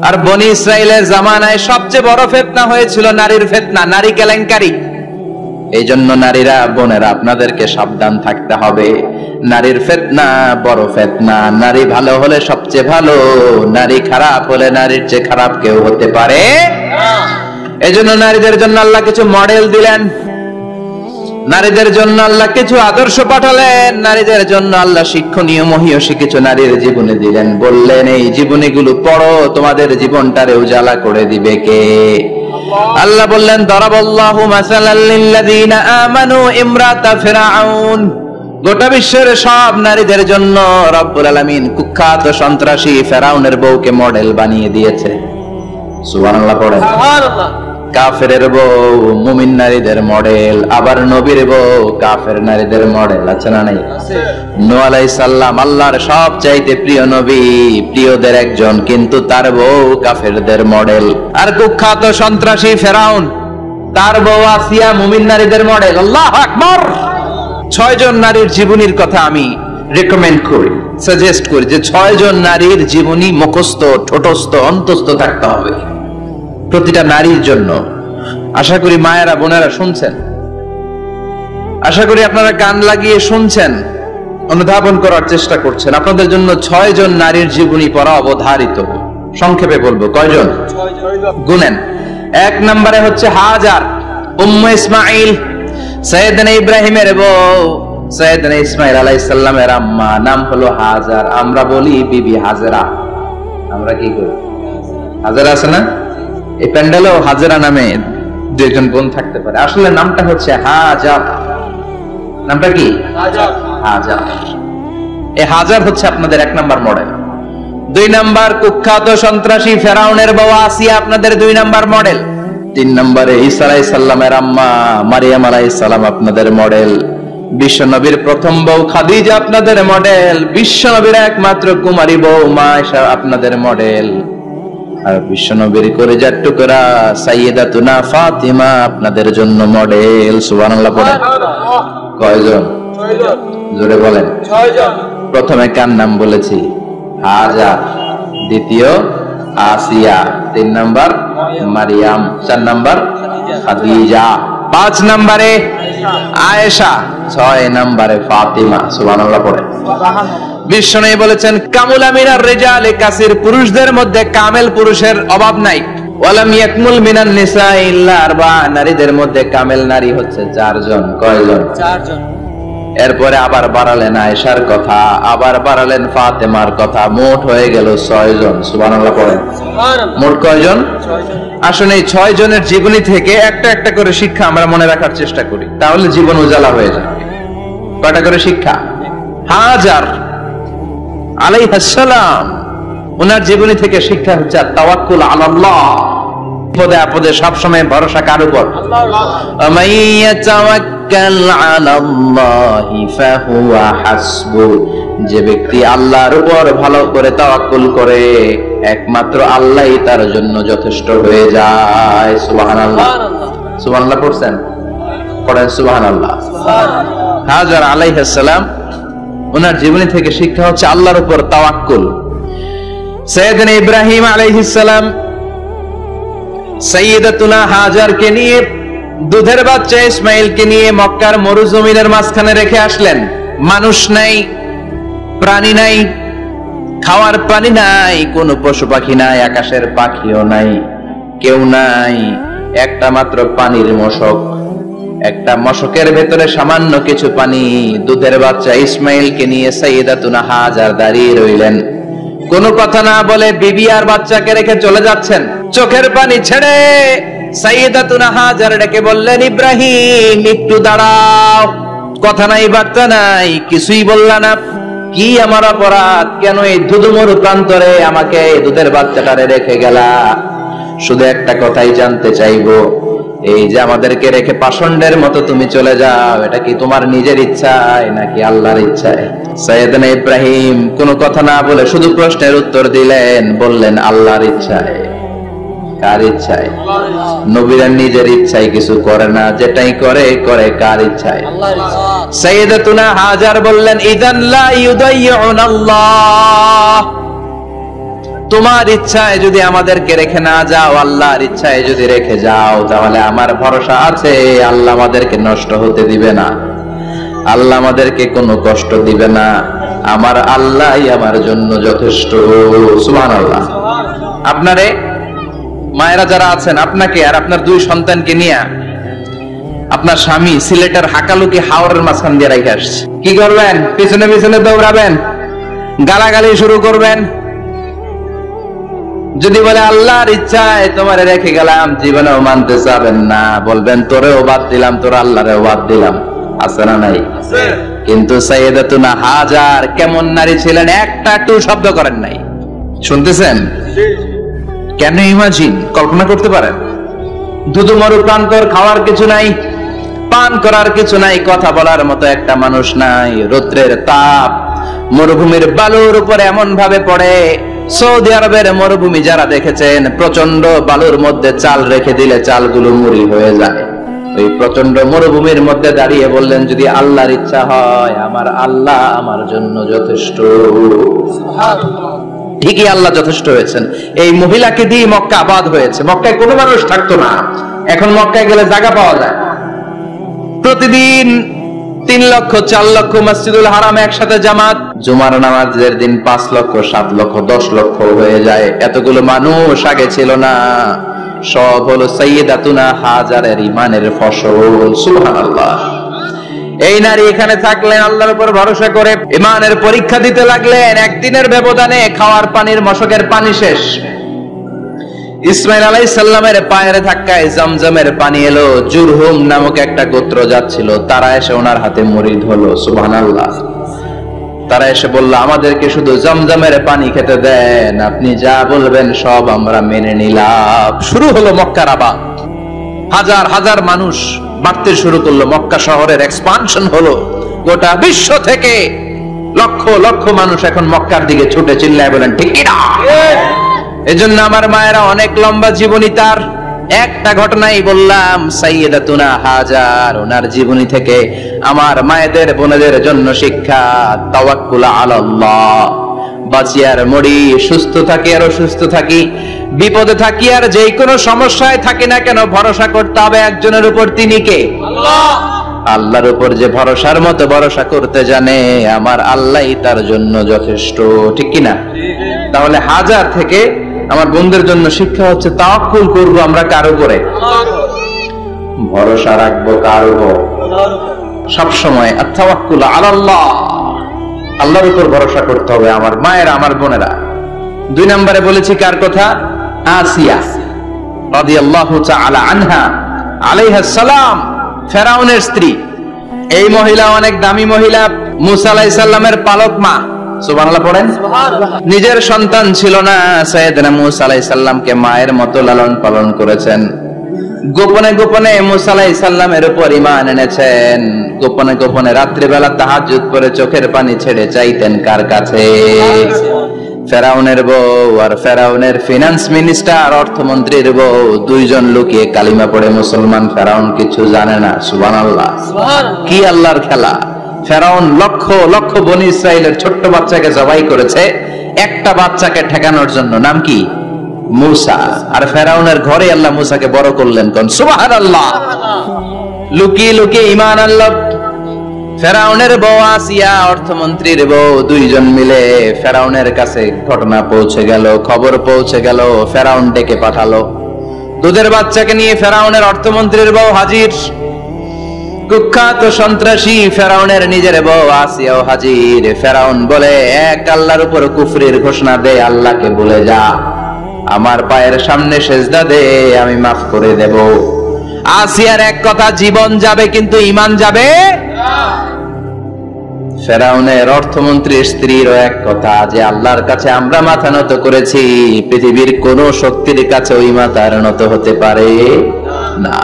আর বনি ইসরাইলের জামানায় সবচেয়ে বড় ফিতনা হয়েছিল নারীর ফিতনা, নারী কেলেঙ্কারি। এই জন্য নারীরা, বোনেরা, আপনাদেরকে সাবধান থাকতে হবে। নারীর ফিতনা বড় ফিতনা। নারী ভালো হলে সবচেয়ে ভালো, নারী খারাপ হলে নারীর চেয়ে খারাপ কেউ হতে পারে না। এই জন্য নারীদের জন্য আল্লাহ কিছু মডেল দিলেন, নারীদের জন্য আল্লাহ কিছু আদর্শ পাঠালেন, নারীদের জন্য আল্লাহ শিক্ষণীয় মহীয়সী কিছু নারীর জীবনী দিলেন। বললেন এই জীবনীগুলো পড়ো, তোমাদের জীবনটারে উজালা করে দিবে কে? আল্লাহ বললেন দরাবাল্লাহু মাসালাল লিল্লাযিনা আমানু ইমরাতা ফিরআউন। গোটা বিশ্বের সব নারীদের জন্য রব্বুল আলামিন কুখ্যাত সন্ত্রাসী ফেরাউনের বউকে মডেল বানিয়ে দিয়েছে। সুবহানাল্লাহ পড়েন। সুবহানাল্লাহ। কাফেরের বউ মুমিন নারীদের মডেল, আবার নবীর বউ কাফের নারীদের মডেল। আছে না নাই? আছে। নূহ আলাইহিস সালাম আল্লাহর সবচাইতে প্রিয় নবী, প্রিয়দের একজন, কিন্তু তার বউ কাফেরদের মডেল। আর কুখ্যাত সন্ত্রাসী ফেরাউন, তার বউ আসিয়া মুমিন নারীদের মডেল। আল্লাহু আকবার। 6 জন নারীর জীবনীর কথা আমি রেকমেন্ড করি, সাজেস্ট করি যে 6 জন নারীর জীবনী মুখস্থ, ঠোঁটস্থ, অন্তস্থ থাকতে হবে প্রতিটা নারীর জন্য। আশা করি মায়েরা, বোনেরা শুনছেন, আশা করি আপনারা কান লাগিয়ে শুনছেন, অনুধাবন করার চেষ্টা করছেন। আপনাদের জন্য 6 জন নারীর জীবনী পড়া অবধারিত। সংক্ষেপে বলবো কয়জন? 6 জন। গুনেন। 1 নম্বরে হচ্ছে হাজার, উম্মে ইসমাইল, সাইয়েদনা ইব্রাহিমের বউ, সাইয়েদনা ইসমাইল আলাইহিস সালামের আম্মা, নাম হলো হাজার। আমরা বলি বিবি হাজেরা। আমরা কি করি? হাজেরা আছে না? এই প্যান্ডেলেও হাজেরা নামে 2 জন বোন থাকতে পারে। আসলে নামটা হচ্ছে হাজার। নামটা কি? হাজার। হাজার। এই হাজার হচ্ছে আপনাদের 1 নাম্বার মডেল। 2 নাম্বার কুখ্যাত সন্ত্রাসী ফেরাউনের বউ আসিয়া আপনাদের 2 নাম্বার মডেল। 3 নম্বরে ঈসা আলাইহিস সালামের আম্মা মারিয়াম আলাইহিস সালাম আপনাদের মডেল। বিশ্ব নবীর প্রথম বউ খাদিজা আপনাদের মডেল। বিশ্ব নবীর একমাত্র কুমারী বউ মা আয়েশা আপনাদের মডেল। আর বিশ্ব নবীর কলিজার টুকরা সাইয়্যিদাতুনা ফাতিমা আপনাদের জন্য মডেল। সুবহানাল্লাহ পড়েন। কয়জন? 6 জন। জোরে বলেন। 6 জন। প্রথমে কার নাম বলেছি? হাজার। দ্বিতীয় আসিয়া। 3 নাম্বার মারিয়াম। 4 নাম্বার খাদিজা। 5 নম্বরে আয়েশা। 6 নম্বরে ফাতিমা। সুবহানাল্লাহ পড়েন। বিশ্বনবী বলেছেন কামুলা মিনার রিজালি কাসির, পুরুষদের মধ্যে কামেল পুরুষের অভাব নাই। ওয়ালাম ইয়াকমুল মিনান নিসা ইল্লা আরবা, নারীদের মধ্যে কামেল নারী হচ্ছে 4 জন। কয়জন? 4 জন। এরপরে আবার বাড়ালেন আয়েশার কথা, আবার বাড়ালেন ফাতেমার কথা, মোট হয়ে গেল 6 জন। সুবহানাল্লাহ পড়েন। সুবহানাল্লাহ। মোট কয়জন? 6 জন। আসলে এই 6 জনের জীবনী থেকে একটা একটা করে শিক্ষা আমরা মনে রাখার চেষ্টা করি, তাহলে জীবন উজালা হয়ে যাবে। কয়টা করে শিক্ষা? হাজার আলাইহিস সালাম, ওনার জীবনী থেকে শিক্ষা হচ্ছে তাওয়াক্কুল আলাল্লাহ, বিপদে আপদে সব সময় ভরসা কার উপর? আল্লাহ। আমাইয়া তাওয়াক্কাল আলাল্লাহি ফাহুয়া হাসবু, যে ব্যক্তি আল্লাহর উপর ভালো করে তাওয়াক্কুল করে একমাত্র আল্লাহই তার জন্য যথেষ্ট হয়ে যায়। সুবহানাল্লাহ। সুবহানাল্লাহ পড়ছেন? পড়েন সুবহানাল্লাহ। হাজার আলাইহিস সালাম, ওনার জীবনী থেকে শিক্ষা হচ্ছে আল্লাহর উপর তাওয়াক্কুল। সাইয়েদনা ইব্রাহিম আলাইহিস সালাম সাইয়্যিদাতুনা হাজারকে নিয়ে, দুধের বাচ্চা ইসমাইলকে নিয়ে মক্কার মরুজমিনের মাঝখানে রেখে আসলেন। মানুষ নাই, প্রাণী নাই, খাওয়ার পানি নাই, কোন পশু পাখি নাই, আকাশের পাখিও নাই, কেউ নাই, একটা মাত্র পানির মশক। একটা মশকের ভেতরে সামান্য কিছু পানি। দুধের বাচ্চা ইসমাইলকে নিয়ে সাইয়্যিদাতুনা হাজার দাঁড়িয়ে রইলেন। কোনো কথা না বলে বিবি আর বাচ্চাকে রেখে চলে যাচ্ছেন। চোখের পানি ছেড়ে সাইয়্যিদাতুনা হাজার ডেকে বললেন, ইব্রাহিম একটু দাঁড়াও। কথা নাই, বার্তা নাই, কিছুই বললা না। কি আমার অপরাধ? কেন এই ধুধুমরু প্রান্তরে আমাকে দুধের বাচ্চাটারে রেখে গেলা? শুধু একটা কথাই জানতে চাইবো, এই যে আমাদেরকে রেখে পাষণ্ডের মতো তুমি চলে যাও, এটা কি তোমার নিজের ইচ্ছায় নাকি আল্লাহর ইচ্ছায়? সাইয়েদনা ইব্রাহিম কোনো কথা না বলে শুধু প্রশ্নের উত্তর দিলেন, বললেন আল্লাহর ইচ্ছায়। কার ইচ্ছায়? নবীরা নিজের ইচ্ছায় কিছু করে না, যেটাই করে করে কার ইচ্ছায়? আল্লাহর ইচ্ছায়। সাইয়্যিদাতুনা হাজার বললেন, ইযান লা ইউদাইয়ুনাল্লাহ, তোমার ইচ্ছায় যদি আমাদেরকে রেখে না যাও, আল্লাহর ইচ্ছায় যদি রেখে যাও, তাহলে আমার ভরসা আছে আল্লাহ আমাদেরকে নষ্ট হতে দিবে না, আল্লাহ আমাদেরকে কোনো কষ্ট দিবে না, আমার আল্লাহই আমার জন্য যথেষ্ট। সুবহানাল্লাহ। আপনারে মায়েরা যারা আছেন, আপনাকে আর আপনার 2 সন্তানকে নিয়ে আপনার স্বামী সিলেটের হাকালুকি হাওরের মাঝখান দিয়ে রেখে আসছে, কি করবেন? পিছনে পিছনে দৌড়াবেন, গালাগালি শুরু করবেন? যদি বলে আল্লাহর ইচ্ছায় তোমারে রেখে গেলাম, জীবনেও মানতে চাবেন না, বলবেন তোরেও বাদ দিলাম, তোর আল্লাহরেও বাদ দিলাম। আছে না নাই? কিন্তু সাইয়েদাতুনা হাজার কেমন নারী ছিলেন, একটা টু শব্দ করেন নাই। শুনতেছেন? কেন ইমাজিন, কল্পনা করতে পারেন? দুধু মরু প্রান্তর, খাওয়ার কিছু নাই, পান করার কিছু নাই, কথা বলার মতো একটা মানুষ নাই, রৌদ্রের তাপ মরুভূমির বালুর উপরে এমন ভাবে পড়ে, সৌদি আরবের মরুভূমি যারা দেখেছেন, প্রচন্ড বালুর মধ্যে চাল রেখে দিলে চালগুলো মুড়ি হয়ে যায়। ওই প্রচন্ড মরুভূমির মধ্যে দাঁড়িয়ে বললেন, যদি আল্লাহর ইচ্ছা হয় আমার আল্লাহ আমার জন্য যথেষ্ট। ঠিকই আল্লাহ যথেষ্ট হয়েছেন। এই মহিলাকে দিয়ে মক্কা আবাদ হয়েছে। মক্কায় কোনো মানুষ থাকতো না, এখন মক্কায় গেলে জায়গা পাওয়া যায়। প্রতিদিন 3 লক্ষ 4 লক্ষ মসজিদুল হারামে একসাথে জামাত, জুমার নামাজের দিন 5 লক্ষ 7 লক্ষ 10 লক্ষ হয়ে যায়। এতগুলো মানুষ আগে ছিল না। সব হলো সাইয়েদাতুনা হাজারের ইমানের ফসল। সুবহানাল্লাহ। এই নারী এখানে থাকলেন আল্লাহর উপর ভরসা করে, ইমানের পরীক্ষা দিতে লাগলেন। একদিনের ব্যবধানে খাওয়ার পানির মশকের পানি শেষ। ইসমাইল আলাইহিস সালামের পায়ের ধাক্কায় জমজমের পানি এলো। জুরহুম নামক একটা গোত্র যাচ্ছিল, তারা এসে ওনার হাতে মুরিদ হলো। সুবহানাল্লাহ। তারা এসে বলল, আমাদেরকে শুধু জমজমের পানি খেতে দেন, আপনি যা বলবেন সব আমরা মেনে নিলাম। শুরু হলো মক্কার আবাদ। হাজার হাজার মানুষ বাড়তে শুরু করলো, মক্কা শহরের এক্সপানশন হলো। গোটা বিশ্ব থেকে লক্ষ লক্ষ মানুষ এখন মক্কার দিকে ছুটে চিল্লায় বলেন ঠিক না? এজন্য আমার মায়েরা অনেক লম্বা জীবনী, তার একটা ঘটনাই বললাম। সাইয়েদাতুনা হাজার, ওনার জীবনী থেকে আমার মায়েদের বোনেদের জন্য শিক্ষা। তাওয়াক্কুল আলাল্লাহ। বাঁচি আর মরি, সুস্থ থাকি আর অসুস্থ থাকি, বিপদে থাকি আর যে কোনো সমস্যায় থাকি না কেন, ভরসা করতে হবে একজনের উপর। তিনি কে? আল্লাহ। আল্লাহর উপর যে ভরসার মতো ভরসা করতে জানে, আমার আল্লাহই তার জন্য যথেষ্ট। ঠিক কিনা? তাহলে হাজার থেকে আমার বন্ধুদের জন্য শিক্ষা হচ্ছে, তাওয়াক্কুল করবো আমরা কার উপরে? ভরসা রাখবো কার উপর? সবসময় আত-তাওয়াক্কুল আলাল্লাহ, আল্লাহর উপর ভরসা করতে হবে আমার মায়েরা, আমার বোনেরা। 2 নম্বরে বলেছি কার কথা? আসিয়া রাদিয়াল্লাহু তাআলা আনহা আলাইহাস সালাম, ফেরাউনের স্ত্রী। এই মহিলা অনেক দামি মহিলা, মুসা আলাইহিস সালামের পালক মা। সুবহানাল্লাহ পড়েন। নিজের সন্তান ছিল না, সাইয়েদনা মুসা আলাইহিস সালামকে মায়ের মতো লালন পালন করেছেন। গোপনে গোপনে মুসা আলাইহিস সালামের উপর ঈমান এনেছেন। গোপনে গোপনে রাত্রিবেলা তাহাজ্জুদ পড়ে চোখের পানি ছেড়ে চাইতেন কার কাছে? ফেরাউনের বউ আর ফেরাউনের ফিনান্স মিনিস্টার, অর্থমন্ত্রীর বউ, 2 জন লুকিয়ে কালিমা পড়ে মুসলমান। ফেরাউন কিছু জানে না। সুবহানাল্লাহ। কি আল্লাহর খেলা! ফেরাউন লক্ষ লক্ষ বনি ইসরাইলের ছোট্ট বাচ্চাকে জবাই করেছে একটা বাচ্চাকে ঠেকানোর জন্য। নাম কি? মুসা। আর ফেরাউনের ঘরে আল্লাহ মুসাকে বড় করলেন। কোন? সুবহানাল্লাহ। লুকিয়ে লুকিয়ে ঈমান আনলো। ফেরাউনের বউ আসিয়া, অর্থমন্ত্রীর বউ, 2 জন মিলে ফেরাউনের কাছে ঘটনা পৌঁছে গেল, খবর পৌঁছে গেল। ফেরাউন ডেকে পাঠালো। দুধের বাচ্চাকে নিয়ে ফেরাউনের অর্থমন্ত্রীর বউ হাজির। কুখ্যাত সন্ত্রাসী ফেরাউনের নিজের বউ আসিয়াও হাজির। ফেরাউন বলে, এক আল্লাহর উপর কুফরির ঘোষণা দে, আল্লাহকে ভুলে যা, আমার পায়ের সামনে সেজদা দে, আমি মাফ করে দেব। আসিয়ার এক কথা, জীবন যাবে কিন্তু ঈমান যাবে না। ফেরাউনের অর্থমন্ত্রীর স্ত্রীরও এক কথা, যে আল্লাহর কাছে আমরা মাথা নত করেছি, পৃথিবীর কোন শক্তির কাছে ওই মাথা নত হতে পারে না।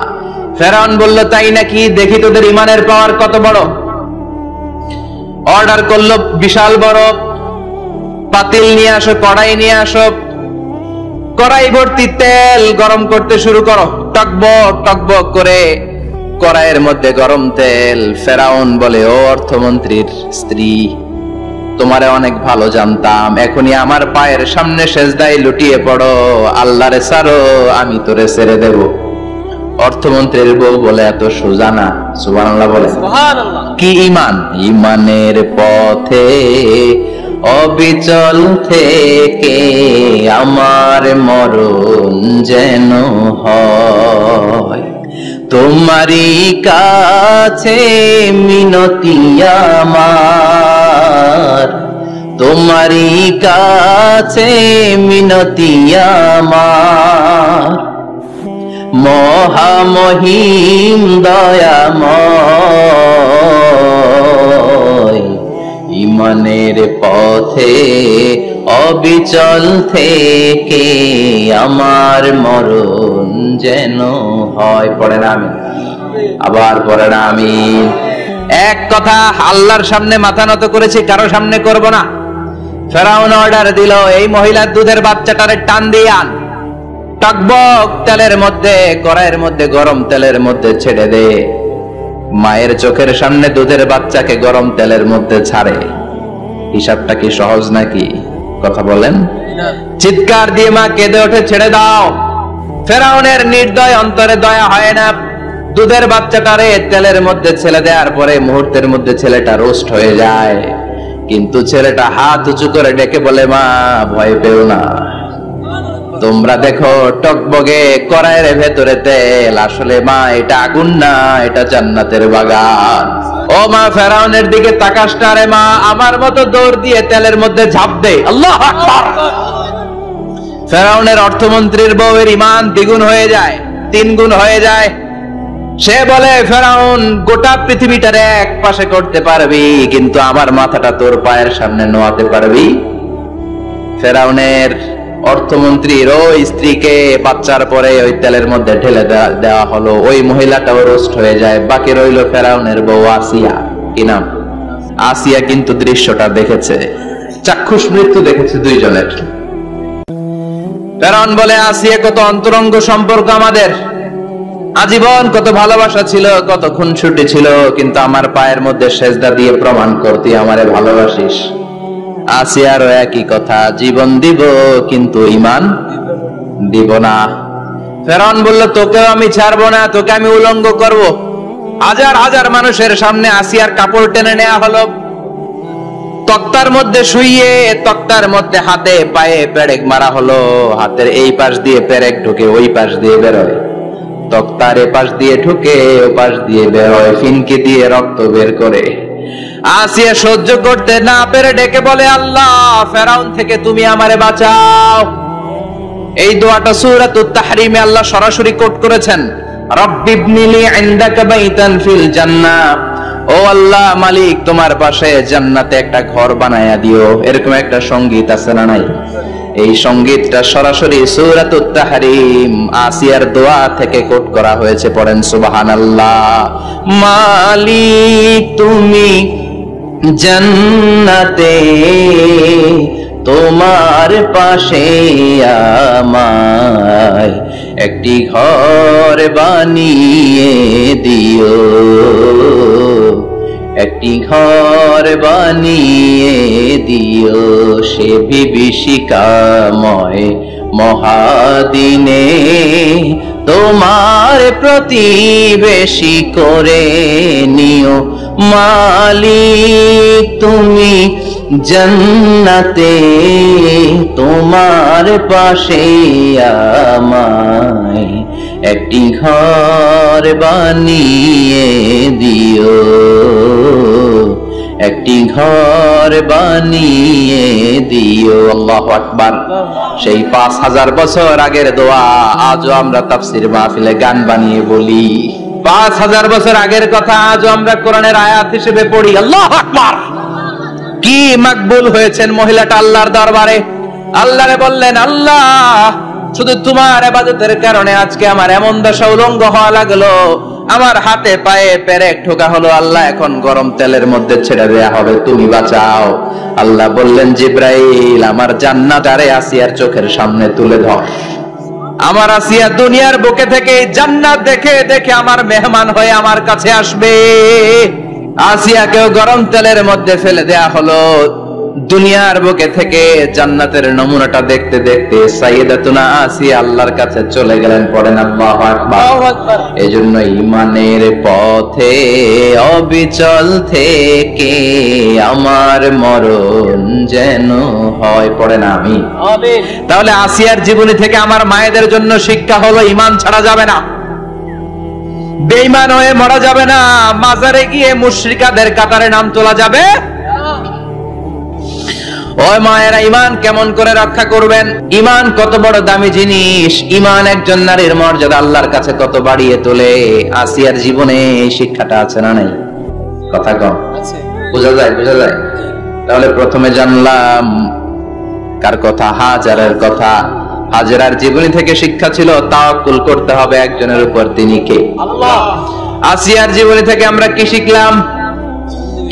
ফেরাউন বলল, তাই নাকি? দেখি তোদের ঈমানের পাওয়ার কত বড়। অর্ডার করলো বিশাল বড় পাতিল নিয়ে আসো, কড়াই নিয়ে আসো, কড়াই ভর্তি তেল গরম করতে শুরু করো। টকবক টকবক করে কড়াইয়ের মধ্যে গরম তেল। ফেরাউন বলে, ও অর্থমন্ত্রীর স্ত্রী, তোমারে অনেক ভালো জানতাম, এখনই আমার পায়ের সামনে সেজদায় লুটিয়ে পড়ো, আল্লাহরে ছাড়ো, আমি তোরে ছেড়ে দেব। অর্থমন্ত্রীর বউ বলে, এত সোজা না। সুবহানাল্লাহ বলে। কি ঈমান? ঈমানের পথে অবিচল থেকে আমার মরণ যেন হয়, তোমারই কাছে মিনতি আমার, তোমারই কাছে মিনতি আমার, মহামহিম দয়াময়, ঈমানের পথে অবিচল থেকে আমার মরণ যেন হয়। পড়েন আমিন। আবার পড়েন আমিন। এক কথা, আল্লাহর সামনে মাথা নত করেছি, কারো সামনে করব না। ফেরাউন অর্ডার দিল, এই মহিলার দুধের বাচ্চাটারে টান দিয়ে আন, টকবক তেলের মধ্যে, কড়াইয়ের মধ্যে গরম তেলের মধ্যে ছেড়ে দে। মায়ের চোখের সামনে দুধের বাচ্চাকে গরম তেলের মধ্যে ছাড়ে। হিসাবটা কি সহজ নাকি? কথা বলেন। চিৎকার দিয়ে মা কেঁদে ওঠে, ছেড়ে দাও। ফেরাউনের নির্দয় অন্তরে দয়া হয় না। দুধের বাচ্চাটারে তেলের মধ্যে ছেড়ে দেওয়ার পরে মুহূর্তের মধ্যে ছেলেটা রোস্ট হয়ে যায়, কিন্তু ছেলেটা হাত উঁচু করে ডেকে বলে, মা ভয় পেও না, তোমরা দেখো টকবগে কড়াইয়ের ভেতরে তেল, আসলে মা এটা আগুন না, এটা জান্নাতের বাগান। ও মা, ফেরাউনের দিকে তাকাস না রে মা, আমার মতো দৌড় দিয়ে তেলের মধ্যে ঝাঁপ দে। আল্লাহু আকবার। ফেরাউনের অর্থমন্ত্রীর বউয়ের ঈমান দ্বিগুণ হয়ে যায়, 3 গুণ হয়ে যায়। সে বলে, ফেরাউন গোটা পৃথিবীটারে এক পাশে করতে পারবি, কিন্তু আমার মাথাটা তোর পায়ের সামনে নোয়াতে পারবি? ফেরাউনের অর্থমন্ত্রীর ওই স্ত্রীকে বাচ্চার পরে ওই তেলের মধ্যে ঢেলে দেওয়া হলো, ওই মহিলাটাও রোস্ট হয়ে যায়। বাকি রইল ফেরাউনের বউ আসিয়া। কি নাম? আসিয়া কিন্তু দৃশ্যটা দেখেছে, চাক্ষুষ মৃত্যু দেখেছে দুইজনের। ফেরাউন বলে, আসিয়া কত অন্তরঙ্গ সম্পর্ক আমাদের, আজীবন কত ভালোবাসা ছিল, কত খুনসুটি ছিল, কিন্তু আমার পায়ের মধ্যে সেজদা দিয়ে প্রমাণ করতে আমারে ভালোবাসিস। আসিয়ারও একই কথা, জীবন দিব কিন্তু ঈমান দিব না। ফেরাউন বলল, তোকেও আমি ছাড়বো না, তোকে আমি উলঙ্গ করব। হাজার হাজার মানুষের সামনে আসিয়ার কাপড় টেনে নেওয়া হলো, তক্তার মধ্যে শুইয়ে তক্তার মধ্যে হাতে পায়ে পেরেক মারা হলো। হাতের এই পাশ দিয়ে পেরেক ঢুকে ওই পাশ দিয়ে বেরোয়, তক্তার এ পাশ দিয়ে ঢুকে ও পাশ দিয়ে বেরোয়, ফিনকি দিয়ে রক্ত বের করে। আসিয়া সহ্য করতে না পেরে ডেকে বলে, আল্লাহ, ফেরাউন থেকে তুমি আমারে বাঁচাও। এই দোয়াটা সূরাতুত তাহরিমে আল্লাহ সরাসরি কোট করেছেন, রব্বিবনিলি ইনদাকা বাইতান ফিল জান্নাহ, ও আল্লাহ মালিক, তোমার পাশে জান্নাতে একটা ঘর বানায়া দিও। এরকম একটা সংগীত আছে না নাই? এই সংগীতটা সরাসরি সূরাতুত তাহরিম আসিয়ার দোয়া থেকে কোট করা হয়েছে। পড়েন সুবহানাল্লাহ। মালিক তুমি জান্নাতে তোমার পাশে আমায় একটি ঘর বানিয়ে দিও, একটি ঘর বানিয়ে দিও, সে বিভীষিকাময় মহাদিনে তোমার প্রতিবেশী করে নিও। মালিক তুমি জান্নাতে তোমার পাশে আমায় একটি ঘর বানিয়ে দিও, একটি ঘর বানিয়ে দিও। আল্লাহু আকবার। সেই 5000 বছর আগের দোয়া আজও আমরা তাফসীর মাহফিলে গান বানিয়ে বলি। 5000 বছর আগের কথা আজও আমরা কোরআনের আয়াত হিসেবে পড়ি। আল্লাহু আকবার। কি মকবুল হয়েছেন মহিলাটা আল্লাহর দরবারে। আল্লাহরে বললেন, আল্লাহ, শুধু তোমার ইবাদতের কারণে আজকে আমার এমন দশা উলঙ্গ হওয়া লাগলো, আমার হাতে পায়ে পেরেক ঠোকা হলো। আল্লাহ, এখন গরম তেলের মধ্যে ছেড়ে দেয়া হবে, তুমি বাঁচাও। আল্লাহ বললেন, জিব্রাইল, আমার জান্নাত আরে আসিয়ার চোখের সামনে তুলে ধর। আমার আসিয়া দুনিয়ার বুকে থেকে জান্নাত দেখে দেখে আমার মেহমান হয়ে আমার কাছে আসবে। আসিয়াকেও গরম তেলের মধ্যে ফেলে দেয়া হলো। দুনিয়ার বুকে থেকে জান্নাতের নমুনাটা দেখতে দেখতে সাইয়েদাতুনা আসিয়া আল্লাহর কাছে চলে গেলেন। পড়েন আল্লাহু আকবার। এজন্য ঈমানের পথে অবিচল থেকে আমার মরণ যেন হয়। পড়েন আমিন। তাহলে আসিয়ার জীবনী থেকে আমার মায়েদের জন্য শিক্ষা হলো ঈমান ছাড়া যাবে না, বেঈমান হয়ে মরা যাবে না, মাজারে গিয়ে মুশরিকাদের কাতারে নাম তোলা যাবে। ওই মায়েরা ঈমান কেমন করে রক্ষা করবেন? ঈমান কত বড় দামি জিনিস, ঈমান একজন নারীর মর্যাদা আল্লাহর কাছে কত বাড়িয়ে তোলে। আসিয়ার জীবনে এই শিক্ষাটা আছে না নাই? কথা কম বোঝা যায়? বোঝা যায়? তাহলে প্রথমে জানলাম কার কথা? হাজারের কথা। হাজেরার জীবনী থেকে শিক্ষা ছিল তাওয়াক্কুল করতে হবে একজনের উপর, তিনি কে? আল্লাহ। আসিয়ার জীবনী থেকে আমরা কি শিখলাম?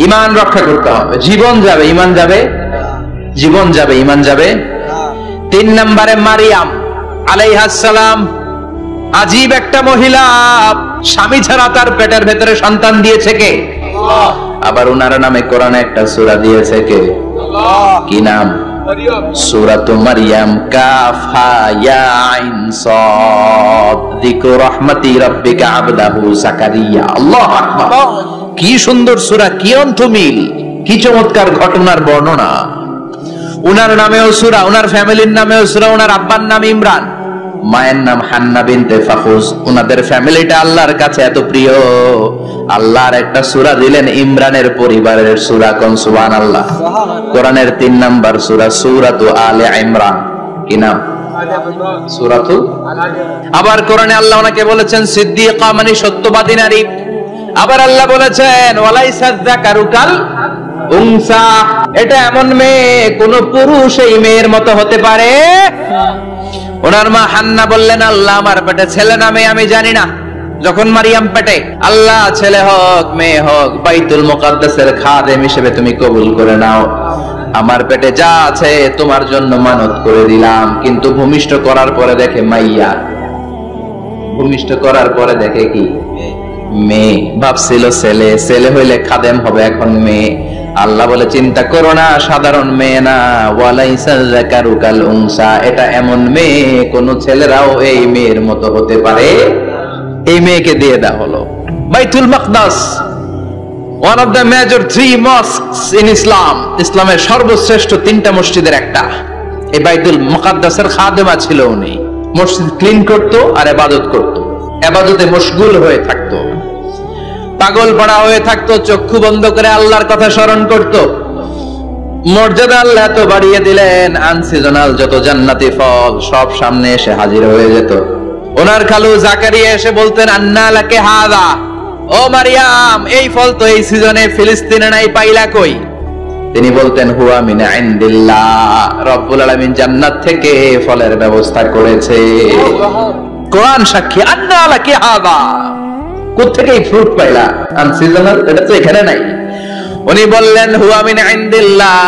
ঈমান রক্ষা করতে হবে। জীবন যাবে, ঈমান যাবে, জীবন যাবে, ঈমান যাবে। 3 নম্বরে মারিয়াম আলাইহিস সালাম, আজীব একটা মহিলা, স্বামী ছাড়া তার পেটের ভেতরে সন্তান দিয়েছে কে? আল্লাহ। আবার উনার নামে কোরআনে একটা সূরা দিয়েছে কে? আল্লাহ। কি নাম? সূরাতু মারইয়াম। কাফ হা ইয়া আইন সাদ, যিকরু রাহমাতি রাব্বিকা আবদাহু যাকারিয়া। আল্লাহু আকবার। কি সুন্দর সূরা, কি অন্তমিল, কি চমৎকার ঘটনার বর্ণনা। উনার নামেও সূরা, উনার ফ্যামিলির নামেও সূরা। উনার আব্বার নাম ইমরান, মায়ের নাম হান্না বিনতে ফাখুজ। উনাদের ফ্যামিলিটা আল্লাহর কাছে এত প্রিয়, আল্লাহর একটা সূরা দিলেন ইমরানের পরিবারের সূরা। কোন? সুবহানাল্লাহ। কোরআনের 3 নাম্বার সূরা, সূরাতু আলে ইমরান। কি নাম? সূরাতু। আবার কোরআনে আল্লাহ ওনাকে বলেছেন সিদ্দিকা, মানে সত্যবাদী নারী। আবার আল্লাহ বলেছেন ওয়ালাইসা যাকারু কাল উনসা, এটা এমন মেয়ে কোন পুরুষ এই মেয়ের মতো হতে পারে? ওনার মা হান্না বললেন আল্লাহ আমার পেটে ছেলে না মেয়ে আমি জানি না। যখন মারিয়াম পেটে, আল্লাহ ছেলে হোক মেয়ে হোক বাইতুল মুকাদ্দাসের খাদেম হিসেবে তুমি কবুল করে নাও। আমার পেটে যা আছে তোমার জন্য মানত করে দিলাম। কিন্তু ভূমিষ্ঠ করার পরে দেখে মাইয়া, ভূমিষ্ঠ করার পরে দেখে কি? মেয়ে। ভাবছিল ছেলে, ছেলে হইলে খাদেম হবে, এখন মেয়ে। আল্লাহ বলে চিন্তা করো না, সাধারণ মেয়ে না। ওয়ালাইসা যাকারু কাল উনসা, এটা এমন মেয়ে কোন ছেলেরাও এই মেয়ের মতো হতে পারে। এই মেয়েকে দিয়ে দেওয়া হলো। বাইতুল মাকদাস, one of the major 3 mosques in Islam, ইসলামের সর্বশ্রেষ্ঠ 3টা মসজিদের একটা। এই বাইতুল মুকাদ্দাসের খাদেমা ছিল উনি। মসজিদ ক্লিন করতো আর ইবাদত করতো, ইবাদতে মশগুল হয়ে থাকতো, পাগল পড়া হয়ে থাকতো, চক্ষু বন্ধ করে আল্লাহর কথা স্মরণ করত। মর্যাদা আল্লাহ এত বাড়িয়ে দিলেন, আনসিজনাল যত জান্নাতি ফল সব সামনে এসে হাজির হয়ে যেত। ওনার খালু জাকারিয়া এসে বলতেন আন্না লাকে হাযা, ও মারিয়াম এই ফল তো এই সিজনে ফিলিস্তিনে নাই, পাইলা কই? তিনি বলতেন হুয়া মিন ইনদিল্লাহ, রব্বুল আলামিন জান্নাত থেকে ফলের ব্যবস্থা করেছে। কোরআন সাক্ষী, আন্না লাকে হাযা, কোত্থেকে এই ফ্রুট পাইলা? আনসিজনাল, এটা তো এখানে নাই। উনি বললেন হুয়া মিন ইনদিল্লাহ,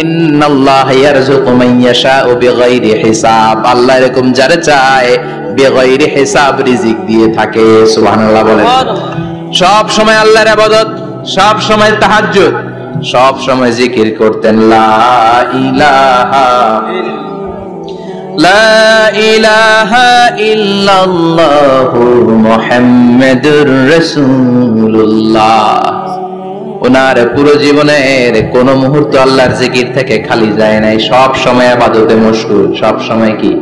ইন্নাল্লাহা ইয়ারযুকু মান ইয়াশাউ বিগাইরি হিসাব, আল্লাহ এরকম যারে চায় বিগাইরি হিসাব রিজিক দিয়ে থাকে। সুবহানাল্লাহ বলেন। সব সময় আল্লাহর ইবাদত, সব সময় তাহাজ্জুদ, সব সময় জিকির করতেন লা ইলাহা লা ইলাহা ইল্লাল্লাহু মুহাম্মাদুর রাসূলুল্লাহ। ওনার পুরো জীবনের কোন মুহূর্ত আল্লাহর জিকির থেকে খালি যায় নাই, সব সময় ইবাদতে মশগুল, সব সময় কি?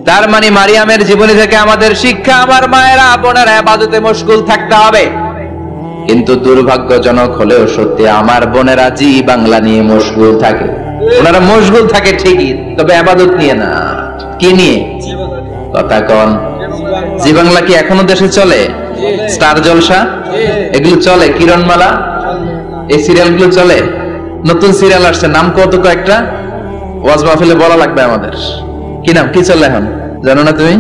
তার মানে মারিয়ামের জীবনী থেকে আমাদের শিক্ষা, আমার মায়েরা বোনেরা ইবাদতে মশগুল থাকতে হবে। কিন্তু দুর্ভাগ্যজনক হলেও সত্যি, আমার বোনেরা জি বাংলা নিয়ে মশগুল থাকে। ওনারা মশগুল থাকে ঠিকই, তবে ইবাদত নিয়ে না। কি নিয়ে? কথা কোন? জি বাংলা কি এখনো দেশে চলে? স্টার জলসা এগুলো চলে, কিরণমালা এই সিরিয়াল গুলো চলে। নতুন সিরিয়াল আসছে, নাম কত কয়েকটা, ওয়াজ মাহফিলে বলা লাগবে আমাদের। কি নাম, কি চলে এখন জানো না তুমি?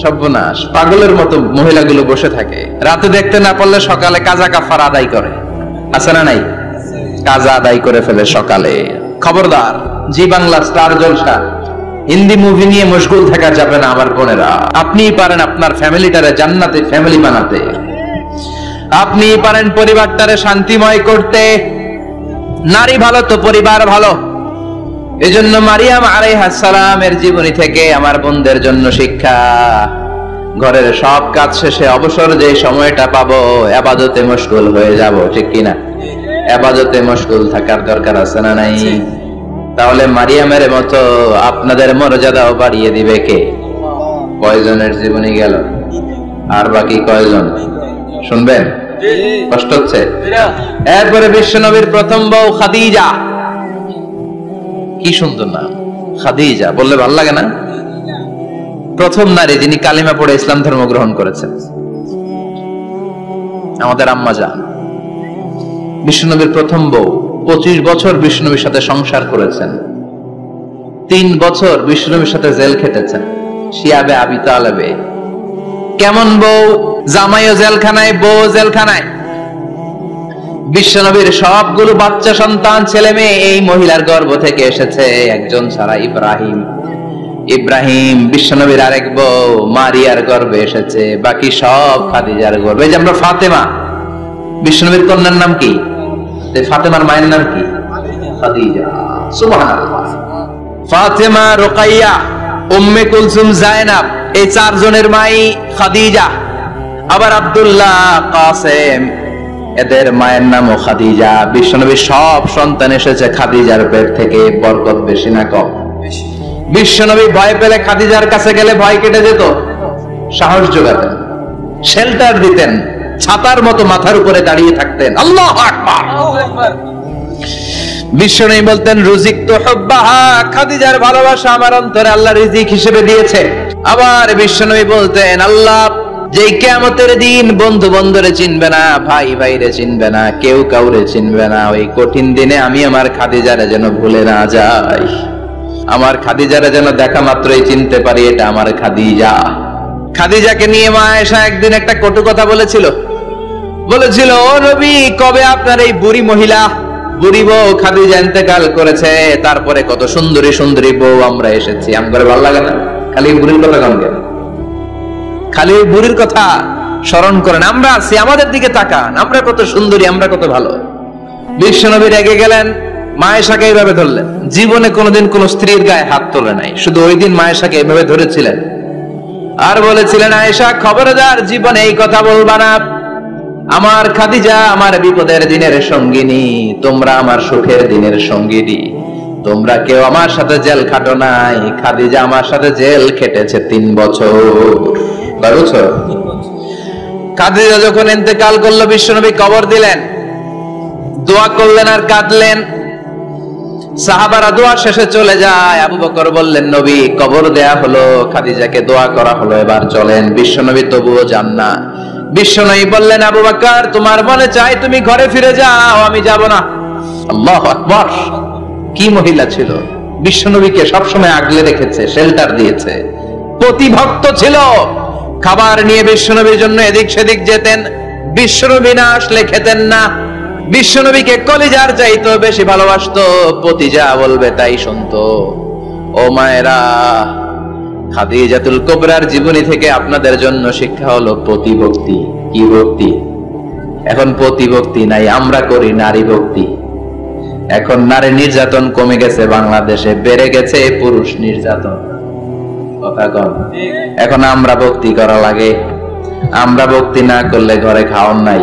সর্বনাশ, পাগলের মতো মহিলাগুলো বসে থাকে, রাতে দেখতে না পারলে সকালে কাজা কাফার আদায় করে। আছে না নাই? কাজা আদায় করে ফেলে সকালে। খবরদার, জি বাংলা স্টার জলসা হিন্দি মুভি নিয়ে মশগুল থাকা যাবে না আমার বোনেরা। আপনিই পারেন আপনার ফ্যামিলিটারে জান্নাতে ফ্যামিলি বানাতে, আপনিই পারেন পরিবারটারে শান্তিময় করতে। নারী ভালো তো পরিবার ভালো। এজন্য মারিয়াম আলাইহিস সালামের জীবনী থেকে আমার বোনদের জন্য শিক্ষা, ঘরের সব কাজ শেষে অবসর যে সময়টা পাবো ইবাদতে মশগুল হয়ে যাব, ঠিক কিনা? ইবাদতে মশগুল থাকার দরকার আছে না নাই? তাহলে মারিয়ামের মতো আপনাদের মর্যাদাও বাড়িয়ে দিবে কে? কয়জনের জীবনী গেল, আর বাকি কয়জন শুনবেন? কষ্ট হচ্ছে? এরপরে বিশ্বনবীর প্রথম বউ খাদিজা, কি সুন্দর নাম খাদিজা, বললে ভালো লাগে না? প্রথম নারী যিনি কালিমা পড়ে ইসলাম ধর্ম গ্রহণ করেছেন, আমাদের আম্মা জান। বিশ্বনবীর প্রথম বউ, 25 বছর বিশ্বনবীর সাথে সংসার করেছেন, 3 বছর বিশ্বনবীর সাথে জেল খেটেছেন, শিয়াবে আবি তালেবে। কেমন বউ? জামাইও জেলখানায়, বউ জেলখানায়। বিশ্বনবীর সবগুলো বাচ্চা সন্তান, ছেলে মেয়ে এই মহিলার গর্ভ থেকে এসেছে, একজন ছাড়া, ইব্রাহিম। ইব্রাহিম বিশ্বনবীর আরেক বউ মারিয়ার গর্ভে এসেছে, বাকি সব খাদিজার গর্ভে। এই যে আমরা ফাতেমা, বিশ্বনবীর কন্যার নাম কি? ফাতেমার মায়ের নাম কি? খাদিজা। সুবহানাল্লাহ। ফাতেমা, রুকাইয়া, উম্মে কুলসুম, জায়নাব, এই 4 জনের মাই খাদিজা। আবার আব্দুল্লাহ, কাসেম, এদের মায়ের নামও খাদিজা। বিশ্বনবীর সব সন্তান এসেছে খাদিজার পেট থেকে। বরকত বেশি না কম? বিশ্বনবী ভয় পেলে খাদিজার কাছে গেলে ভয় কেটে যেত, সাহস যোগাতেন, শেল্টার দিতেন, ছাতার মতো মাথার উপরে দাঁড়িয়ে থাকতেন। আল্লাহু আকবার। বিশ্বনবী বলতেন, রুজিকতু হুব্বাহা, খাদিজার ভালোবাসা আমার অন্তরে আল্লাহ রিজিক হিসেবে দিয়েছে। আবার বিশ্বনবী বলতেন, আল্লাহ যেই কিয়ামতের দিন বন্ধু বন্ধুরে চিনবে না, ভাই ভাইরে চিনবে না, কেউ কাউরে চিনবে না, ওই কঠিন দিনে আমি আমার খাদিজারে যেন ভুলে না যাই, আমার খাদিজারে যেন দেখা মাত্রই চিনতে পারি এটা আমার খাদিজা। খাদিজাকে নিয়ে মা আয়েশা একদিন একটা কটু কথা বলেছিল। ও নবী, কবে আপনার এই বুড়ি মহিলা, বুড়ি বউ খাদিজা ইন্তেকাল করেছে, তারপরে কত সুন্দরী সুন্দরী বউ আমরা এসেছি, আমার ভালো লাগে না? খালি বুড়ির কথা কম কেন? খালি ওই বুড়ির কথা স্মরণ করেন, আমরা আছি, আমাদের দিকে তাকান, আমরা কত সুন্দরী, আমরা কত ভালো। বিশ্বনবী রেগে গেলেন, মা আয়েশাকে এইভাবে ধরলেন। জীবনে কোনোদিন কোন স্ত্রীর গায়ে হাত তোলে নাই, শুধু ওই দিন মা আয়েশাকে এইভাবে ধরেছিলেন আর বলেছিলেন, আয়েশা খবরদার জীবনে এই কথা বলবা না, আমার খাদিজা আমার বিপদের দিনের সঙ্গিনী, তোমরা আমার সুখের দিনের সঙ্গিনী, তোমরা কেউ আমার সাথে জেল খাটো নাই, খাদিজা আমার সাথে জেল খেটেছে 3 বছর। খাদিজা যখন ইন্তেকাল করলো, বিশ্বনবী কবর দিলেন, দোয়া করলেন আর কাঁদলেন। সাহাবারা দোয়া শেষে চলে যায়। আবু বকর বললেন, নবী কবর দেয়া হলো, খাদিজাকে দোয়া করা হলো, এবার চলেন। বিশ্বনবী তবুও যান না। বিশ্বনবী বললেন, আবু বকর তোমার মনে চাই তুমি ঘরে ফিরে যাও, আমি যাব না। আল্লাহু আকবার। কি মহিলা ছিল, বিশ্বনবীকে সবসময় আগলে রেখেছে, শেল্টার দিয়েছে, প্রতিভক্ত ছিল। খাবার নিয়ে বিশ্বনবীর জন্য এদিক সেদিক যেতেন, বিশ্বনবী না আসলে খেতেন না। বিশ্বনবীকে কলিজার চাইতো বেশি ভালোবাসতো, পতি যা বলবে তাই শুনতো। ও মায়েরা, খাদিজাতুল কুবরার জীবনী থেকে আপনাদের জন্য শিক্ষা হলো প্রতিভক্তি। কি ভক্তি? এখন প্রতিভক্তি নাই, আমরা করি নারী ভক্তি। এখন নারী নির্যাতন কমে গেছে বাংলাদেশে, বেড়ে গেছে পুরুষ নির্যাতন। কথা কম। এখন আমরা ভক্তি করা লাগে, আমরা ভক্তি না করলে ঘরে খাওয়ার নাই,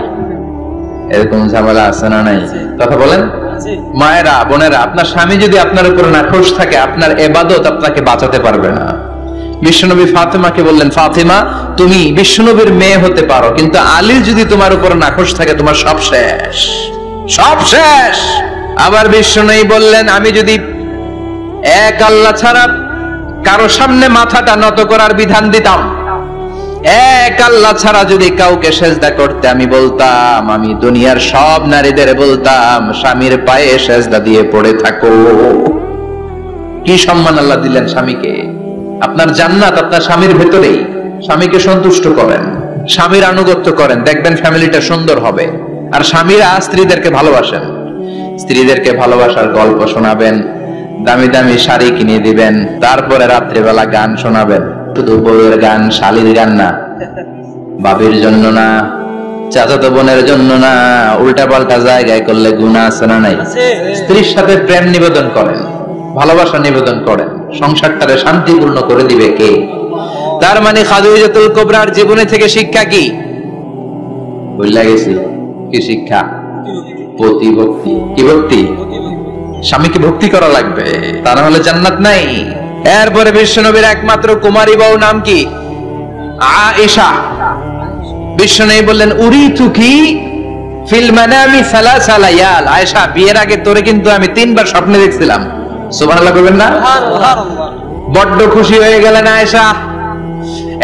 এরকম ঝামেলা আছে না নাই? কথা বলেন। মায়েরা, বোনেরা, আপনার স্বামী যদি আপনার উপর নাখোশ থাকে, আপনার ইবাদত আপনাকে বাঁচাতে পারবে না। বিশ্বনবী ফাতেমাকে বললেন, ফাতেমা তুমি বিশ্বনবীর মেয়ে হতে পারো, কিন্তু আলী যদি তোমার উপর নাখোশ থাকে, তোমার সব শেষ, সব শেষ। আবার বিশ্বনবী বললেন, আমি যদি এক আল্লাহ ছাড়া কারো সামনে মাথাটা নত করার বিধান দিতাম, এক আল্লাহ ছাড়া যদি কাউকে সেজদা করতে আমি বলতাম, আমি দুনিয়ার সব নারীদের বলতাম স্বামীর পায়ে সেজদা দিয়ে পড়ে থাকো। কি সম্মান আল্লাহ দিলেন স্বামীকে। আপনার জান্নাত আপনার স্বামীর ভেতরেই। স্বামীকে সন্তুষ্ট করেন, স্বামীর আনুগত্য করেন, দেখবেন ফ্যামিলিটা সুন্দর হবে। আর স্বামীরা স্ত্রীদেরকে ভালোবাসেন, স্ত্রীদেরকে ভালোবাসার গল্প শোনাবেন, দামি দামি শাড়ি কিনে দিবেন, তারপরে রাত্রিবেলা গান শোনাবেন। শুধু বউয়ের গান, শালীর গান না, বাবির জন্য না, চাচাতো বোনের জন্য না, উল্টা পাল্টা জায়গায় করলে গুনাহ আছে না নাই? স্ত্রীর সাথে প্রেম নিবেদন করেন, ভালোবাসা নিবেদন করেন, সংসারটারে শান্তিপূর্ণ করে দিবে কে? তার মানে খাদিজাতুল কুবরার জীবনে থেকে শিক্ষা কি? ভুলে গেছি কি শিক্ষা? প্রতিভক্তি। কি ভক্তি? স্বামীকে ভক্তি করা লাগবে, তা না হলে জান্নাত নাই। এরপরে বিশ্বনবীর একমাত্র কুমারী বউ নাম কি? আয়েশা। বিশ্বনবী বললেন উরিতু কি ফিল মানামি সালাসা লায়াল। আয়েশা, বিয়ের আগে তোরে কিন্তু আমি 3 বার স্বপ্নে দেখছিলাম। সুবহানাল্লাহ বলবেন না? বড্ড খুশি হয়ে গেলেন আয়েশা।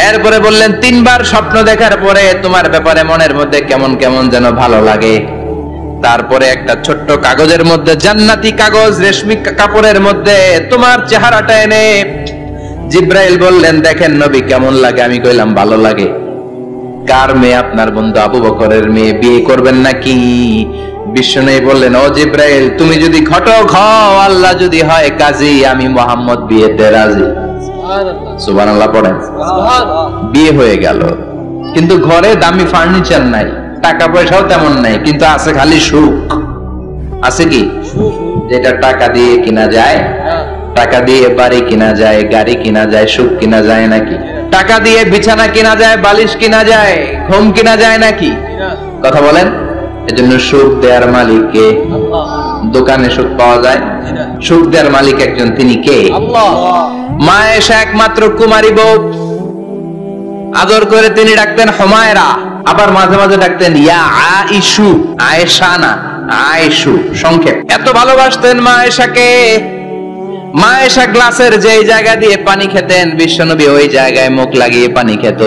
এরপরে বললেন 3 বার স্বপ্ন দেখার পরে তোমার ব্যাপারে মনের মধ্যে কেমন কেমন যেন ভালো লাগে। তারপরে একটা ছোট্ট কাগজের মধ্যে, জান্নাতি কাগজ, রেশমি কাপড়ের মধ্যে তোমার চেহারাটা এনে জিব্রাইল বললেন দেখেন নবী কেমন লাগে। আমি কইলাম ভালো লাগে। কার মেয়ে? আপনার বন্ধু আবু বকরের মেয়ে, বিয়ে করবেন নাকি? বিশ্বনবী বললেন ও জিব্রাইল, তুমি যদি ঘটক হও, আল্লাহ যদি হয় কাজী, আমি মুহাম্মদ বিয়েতে রাজি। সুবহানাল্লাহ পড়েন। বিয়ে হয়ে গেল, কিন্তু ঘরে দামি ফার্নিচার নাই, টাকা পয়সাও তেমন নাই, কিন্তু আছে খালি সুখ। আছে কি? যেটা টাকা দিয়ে কিনা যায়, টাকা দিয়ে বাড়ি কিনা যায়, গাড়ি কিনা যায়, সুখ কিনা যায় নাকি? টাকা দিয়ে বিছানা কিনা যায়, বালিশ কিনা যায়, ঘুম কিনা যায় নাকি? কথা বলেন। এজন্য সুখ দেওয়ার মালিক কে? দোকানে সুখ পাওয়া যায়? সুখ দেওয়ার মালিক একজন, তিনি কে? মা আয়েশা একমাত্র কুমারী বউ, আদর করে তিনি ডাকতেন হুমায়রা, আবার মাঝে মাঝে ডাকতেন ইয়া আইশু। আয়েশা না, আয়েশু সংক্ষেপ। এত ভালোবাসতেন মা আয়েশাকে। মা আয়েশা গ্লাসের যেই জায়গা দিয়ে পানি খেতেন, বিশ্বনবী ওই জায়গায় মুখ লাগিয়ে পানি খেত।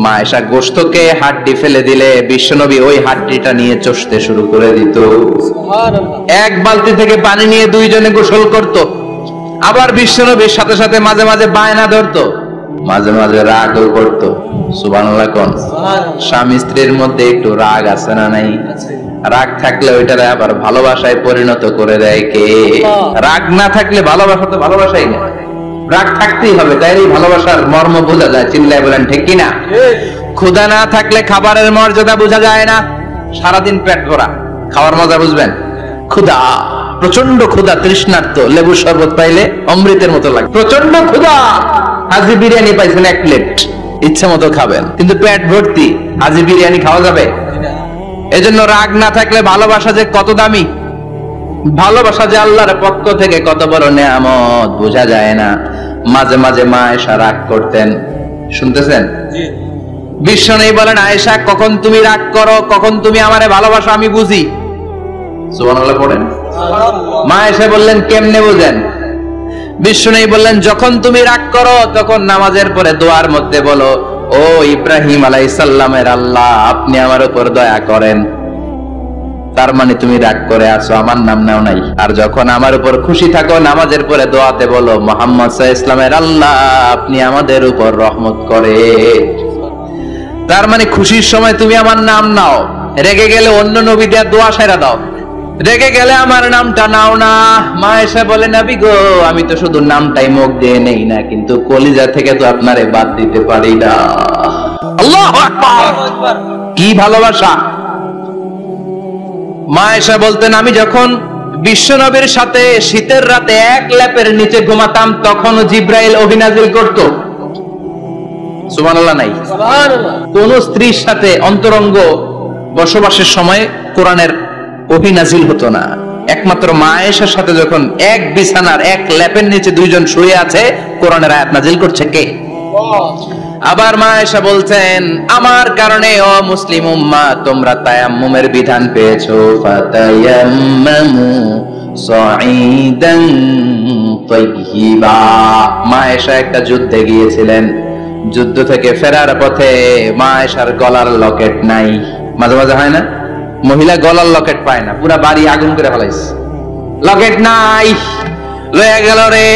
মা আয়েশা গোশতকে হাড্ডি ফেলে দিলে বিশ্বনবী ওই হাড্ডিটা নিয়ে চষতে শুরু করে দিত। এক বালতি থেকে পানি নিয়ে 2 জনে গোসল করত। আবার বিশ্বনবীর সাথে সাথে মাঝে মাঝে বায়না ধরতো, মাঝে মাঝে রাগও করত। সুবহানাল্লাহ কোন? স্বামী স্ত্রীর মধ্যে একটু রাগ আছে না নাই? রাগ থাকলে ওইটারে আবার ভালোবাসায় পরিণত করে দেয় কে? রাগ না থাকলে ভালোবাসা তো ভালোবাসাই না, রাগ থাকতেই হবে, তাইলেই ভালোবাসার মর্ম বোঝা যায়। চিল্লায় বলেন ঠিক কিনা? ক্ষুধা না থাকলে খাবারের মর্যাদা বোঝা যায় না। সারাদিন পেট ভরা, খাওয়ার মজা বুঝবেন? ক্ষুধা, প্রচন্ড ক্ষুধা, তৃষ্ণার্ত, লেবুর শরবত পাইলে অমৃতের মতো লাগে। প্রচন্ড ক্ষুধা, হাজি বিরিয়ানি পাইছেন 1 প্লেট, ইচ্ছা মতো খাবেন, কিন্তু পেট ভর্তি, হাজি বিরিয়ানি খাওয়া যাবে? এজন্য রাগ না থাকলে ভালোবাসা যে কত দামি, ভালোবাসা যে আল্লাহর পক্ষ থেকে কত বড় নেয়ামত বোঝা যায় না। মাঝে মাঝে মা আয়েশা রাগ করতেন, শুনতেছেন? বিশ্বনবী বলেন আয়েশা, কখন তুমি রাগ করো, কখন তুমি আমারে ভালোবাসো আমি বুঝি। সুবহানাল্লাহ পড়েন। মা আয়েশা বললেন কেমনে বুঝেন? বিশ্বনবী বললেন যখন তুমি রাগ করো তখন নামাজের পরে দোয়ার মধ্যে বলো, ও ইব্রাহিম আলাইহিস সালামের আল্লাহ, আপনি আমার উপর দয়া করেন। তার মানে তুমি রাগ করে আছো, আমার নাম নাও নাই। আর যখন আমার উপর খুশি থাকো নামাজের পরে দোয়াতে বলো, মুহাম্মদ সাল্লাল্লাহু আলাইহি ওয়াসাল্লামের আল্লাহ, আপনি আমাদের উপর রহমত করে। তার মানে খুশির সময় তুমি আমার নাম নাও, রেগে গেলে অন্য নবী দেয়া দোয়া সেরা দাও, রেগে গেলে আমার নামটা নাও না। মা আয়েশা বলে নবী গো, আমি তো শুধু নামটাই মুখ দিয়ে নেই না, কিন্তু কলিজা থেকে তো আপনারে বাদ দিতে পারি না। আল্লাহু আকবার! কি ভালোবাসা! মা আয়েশা বলতেন আমি যখন বিশ্বনবীর সাথে শীতের রাতে এক লেপের নিচে ঘুমাতাম, তখনও জিব্রাইল অভিনাজিল করত। সুবহানাল্লাহ নাই? সুবহানাল্লাহ। কোন স্ত্রীর সাথে অন্তরঙ্গ বসবাসের সময় কোরআনের অভিনাজিল হতো না। একমাত্র মা আয়েশার সাথে যখন এক বিছানার এক লেপের নিচে 2 জন শুয়ে আছে, কোরআনের আয়াত নাজিল করছে কে? আবার মা আয়েশা বলছেন আমার কারণে ও মুসলিম উম্মাহ তোমরা তায়াম্মুমের বিধান পেয়েছো। ফাতায়াম্মামু সাঈদান তাইয়িবা। মা আয়েশা একটা যুদ্ধে গিয়েছিলেন, যুদ্ধ থেকে ফেরার পথে মা আয়েশার গলার লকেট নাই। মাঝে মাঝে হয় না, মহিলা গলার লকেট পায় না, পুরা বাড়ি আগুন করে ফেলাইছে, লকেট নাই, লয়ে গেল রে,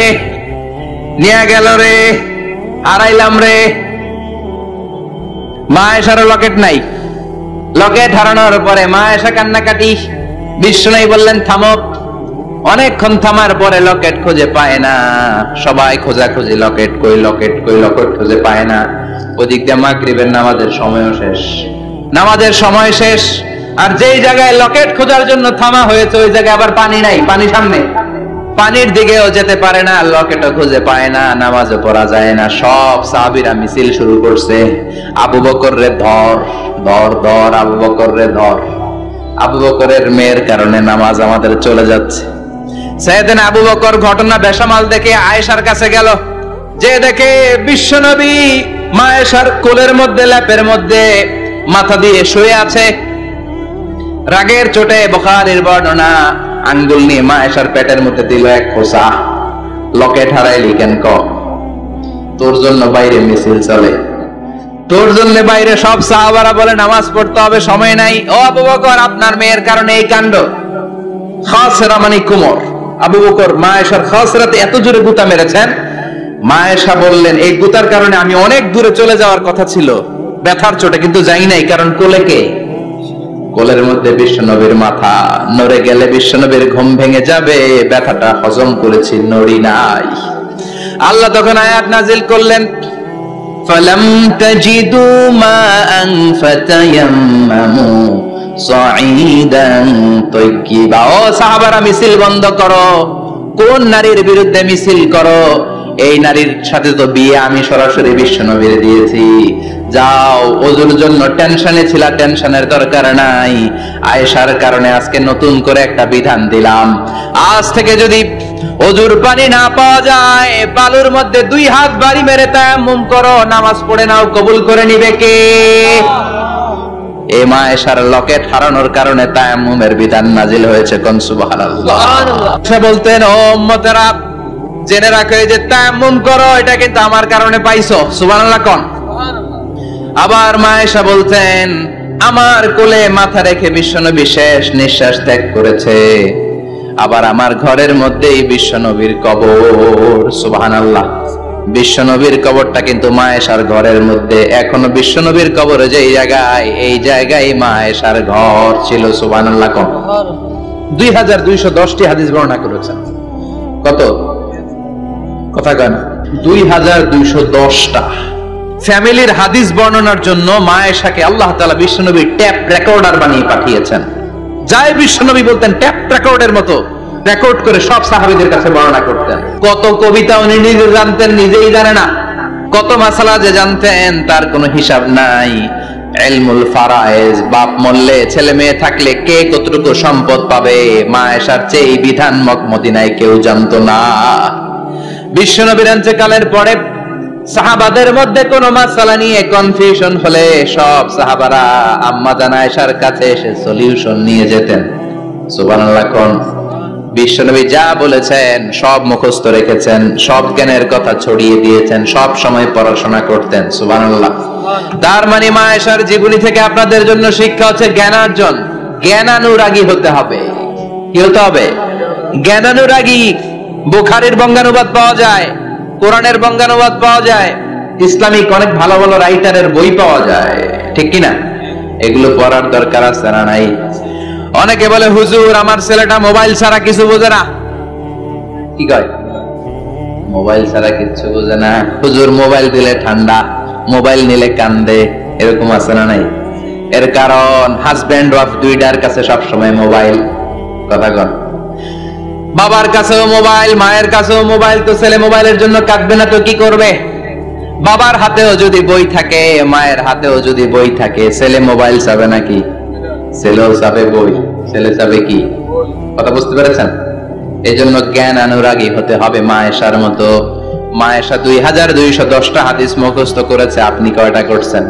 নিয়ে গেল রে, হারাইলাম রে। মা আয়েশার লকেট নাই। লকেট হারানোর পরে মা আয়েশা কান্নাকাটি। বিশ্বনবী বললেন থামো। অনেকক্ষণ থামার পরে লকেট খুঁজে পায় না, সবাই খোঁজাখুঁজি, লকেট কই, লকেট কই, লকেট খুঁজে পায় না। ওদিক দিয়ে মাগরিবের নামাজের সময়ও শেষ, নামাজের সময় শেষ। আর যেই জায়গায় লকেট খোঁজার জন্য থামা হয়েছে ওই জায়গায় আবার পানি নাই, পানি সামনে। পানির দিকেও যেতে পারে না, লকেটও খুঁজে পায় না, নামাজও পড়া যায় না। সব সাহাবীরা মিছিল শুরু করছে, আবু বকর রে ধর ধর ধর, আবু বকর রে ধর। আবু বকরের মেয়ের কারণে নামাজ আমাদের চলে যাচ্ছে। সাইয়েদনা আবু বকর ঘটনা বেসামাল দেখে আয়েশার কাছে গেল, যে দেখে বিশ্বনবী মা আয়েশার কোলের মধ্যে, ল্যাপের মধ্যে মাথা দিয়ে শুয়ে আছে। রাগের চোটে বুখারীর বর্ণনা, আঙ্গুল নিয়ে মা আয়েশার পেটের মধ্যে দিল এক খোঁচা। লকেট হারাইলি কেন ক? তোর জন্য বাইরে মিছিল চলে, তোর জন্য বাইরে সব সাহাবারা বলে নামাজ পড়তে হবে, সময় নাই। ও আবু বকর, আপনার মেয়ের কারণে এই কাণ্ড। খাসরা মানে কুমর। আবু বকর মা আয়েশার খাসরাতে এত জোরে গুতা মেরেছেন, মা আয়েশা বললেন এই গুতার কারণে আমি অনেক দূরে চলে যাওয়ার কথা ছিল ব্যথার চোটে, কিন্তু যাই নাই, কারণ কোলে কে? কোলের মধ্যে বিশ্বনবীর মাথা, নড়ে গেলে বিশ্বনবীর ঘুম ভেঙে যাবে, ব্যথাটা হজম করেছি, নড়ি নাই। আল্লাহ তখন আয়াত নাজিল করলেন, ফালাম তাজিদু মাআন ফাতায়াম্মামু সাঈদান তাইয়্যিবা। ও সাহাবারা, মিছিল বন্ধ করো। কোন নারীর বিরুদ্ধে মিছিল করো? এই নারীর সাথে তো বিয়ে আমি সরাসরি বিশ্বনবীর দিয়েছি। যাও, ওজুর জন্য টেনশনে ছিলা, টেনশনের দরকার নাই। আয়েশার কারণে আজকে নতুন করে একটা বিধান দিলাম, আজ থেকে যদি ওজুর পানি না পাওয়া যায়, বালুর মধ্যে 2 হাত বাড়ি মেরে তায়াম্মুম করো, নামাজ পড়ে নাও, কবুল করে নিবে কে? এই মা আয়েশার লকেট হারানোর কারণে তায়াম্মুমের বিধান নাজিল হয়েছে। কোন সুবহানাল্লাহ। সে বলতেন, ও উম্মতেরা, জেনে রাখো যে তায়াম্মুম করো, এটা কিন্তু আমার কারণে পাইছো। সুবহানাল্লাহ কোন? আবার মা আয়েশা বলতেন, আমার কোলে মাথা রেখে বিশ্বনবী শেষ নিঃশ্বাস ত্যাগ করেছে, আবার আমার ঘরের মধ্যেই বিশ্বনবীর কবর। সুবহানাল্লাহ। বিশ্বনবীর কবরটা কিন্তু মা আয়েশার ঘরের মধ্যে। এখনো বিশ্বনবীর কবর যেই জায়গায়, এই জায়গায় মা আয়েশার ঘর ছিল। সুবহানাল্লাহ কোন? 2210টি হাদিস বর্ণনা করেছেন। কত? কথা কয় না? 2210টা ফ্যামিলির হাদিস বর্ণনার জন্য মা আয়েশাকে আল্লাহ তাআলা বিশ্বনবীর ট্যাপ রেকর্ডার বানিয়ে পাঠিয়েছেন। যাই বিশ্বনবী বলতেন, ট্যাপ রেকর্ডের মতো রেকর্ড করে সব সাহাবীদের কাছে বর্ণনা করতেন। কত কবিতা উনি নিজে জানতেন, নিজেই জানে না। কত মাসালা যে জানতেন, তার কোনো হিসাব নাই। ইলমুল ফারায়েজ, বাপ মরলে ছেলে মেয়ে থাকলে কে কতটুকু সম্পদ পাবে, মা আয়েশার চেয়ে এই বিধান মদিনায় কেউ জানতো না। বিশ্বনবীর ইন্তেকালের পরে সাহাবাদের মধ্যে কোন মাসালা নিয়ে কনফিউশন হলে সব সাহাবারা আম্মা জান আয়েশার কাছে এসে সলিউশন নিয়ে যেতেন। সুবহানাল্লাহ কোন? বিশ্বনবী যা বলেছেন সব মুখস্থ রেখেছেন, সব জ্ঞানের কথা ছড়িয়ে দিয়েছেন, সব সময় পড়াশোনা করতেন। সুবহানাল্লাহ। তার মানে মা আয়েশার জীবনী থেকে আপনাদের জন্য শিক্ষা হচ্ছে জ্ঞানার্জন। জ্ঞানানুরাগী হতে হবে। কি হতে হবে? জ্ঞানানুরাগী। বুখারীর বঙ্গানুবাদ পাওয়া যায়, কোরআনের বঙ্গানুবাদ পাওয়া যায়, ইসলামিক অনেক ভালো ভালো রাইটারের বই পাওয়া যায়, ঠিক কিনা? এগুলো পড়ার দরকার আছে না নাই? অনেকে বলে, হুজুর আমার ছেলেটা মোবাইল ছাড়া কিছু বোঝে না। কি কয়? মোবাইল ছাড়া কিছু বোঝে না। হুজুর মোবাইল দিলে ঠান্ডা, মোবাইল নিলে কান্দে, এরকম আছে না নাই? এর কারণ হাজব্যান্ড ওয়াইফ দুইটার কাছে সবসময় মোবাইল। কথা কন? বাবার কাছেও মোবাইল, মায়ের কাছেও মোবাইল, তো ছেলে মোবাইলের জন্য কাঁদবে না তো কি করবে? বাবার হাতেও যদি বই থাকে, মায়ের হাতেও যদি বই থাকে, ছেলে মোবাইল চাবে নাকি? ছেলেও চাবে বই, ছেলে চাবে কি? কথা বুঝতে পেরেছেন? এই জন্য জ্ঞান অনুরাগী হতে হবে মা আয়েশার মতো। মা আয়েশা 2210টা হাদিস মুখস্থ করেছে, আপনি কয়টা করছেন?